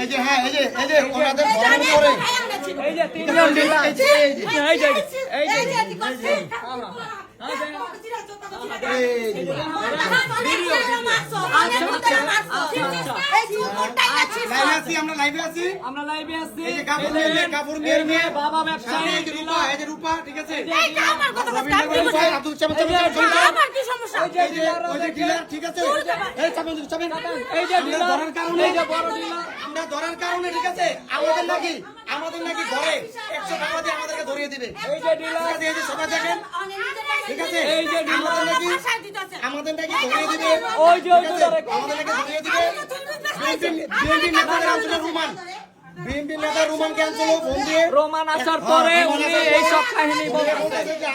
এই যে হ্যাঁ এই যে ওনাদের ধর্ম করে এই যে তিনজন ডিলার এই যে আমরা লাইভে আছি এই যে কাপুর মেয়ের মেয়ে বাবা ব্যবসায়ী এই যে রূপা ঠিক আছে ঠিক আছে এই যে ডিলার এই যে বড় ডিলার আমরা ধরার কারণে ঠিক আছে আমাদের নাকি ঘরে 100 টাকা দিয়ে আমাদেরকে ধরিয়ে দিবে এই যে ডিলার এই যে সবাই দেখেন ঠিক আছে এই যে আমাদের নাকি ধরিয়ে দিবে ওই যে আমাদের নাকি ধরিয়ে দিবে বিএনপি নেতাদের অঞ্চলে বিএনপি নেতা রোমান ক্যান্সেল ফোন দিয়ে রোমান আসার পরে উনি এই সব কাহিনী বলতেছে যে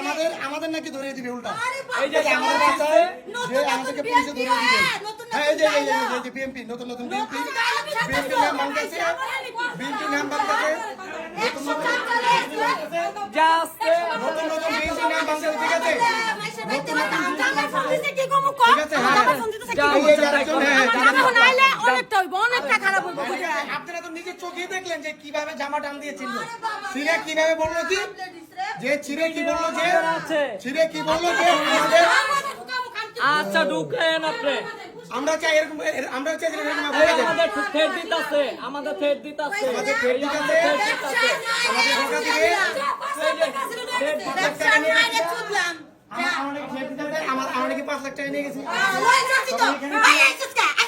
আমাদের নাকি ধরিয়ে দিবে উল্টা এই যে আমাদের বাসায় যে আমাদেরকে পুলিশে ধরিয়ে দিবে হ্যাঁ এই যে বিএনপি নতুন বিএনপি নাম বাংলাদেশে বিএনপি নাম বাংলাদেশে জাস্ট নতুন বিএনপি নাম বাংলাদেশে ঠিক আছে আপনারা তো নিজের চোখে দেখলেন যে কিভাবে জামা টান দিয়েছিল ছিঁড়ে কিভাবে বললো কি যে ছিঁড়ে কি বললো যে আচ্ছা ঢুকেন আপনি আমরা চাই এরকম আমাদের ফের দিতাছে আমাদের ঢাকা থেকে আমার নাকি 5 লাখ টাকা নিয়ে গেছি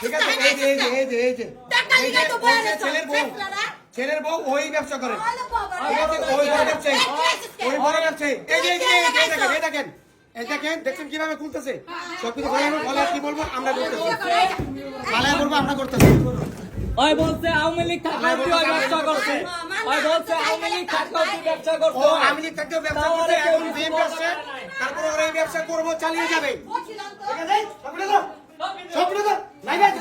ঠিক আছে এই যে ছেলের বউ ওই ব্যবসা করে ওই বড় ব্যবসায়ী এই দেখেন দেখছেন কিভাবে খুলতেছে সবকিছু বলে কি বলবো আমরা করতেছি ওই বলছে আওয়ামী লীগ থাকলেও ওই ব্যবসা করছে ওই বলছে আওয়ামী লীগ থাকলেও ব্যবসা করছে আওয়ামী লীগ থাকলেও ব্যবসা করছে এখন বিএনপি আসছে তারপর ওরা এই ব্যবসা করবো চালিয়ে যাবে ঠিক আছে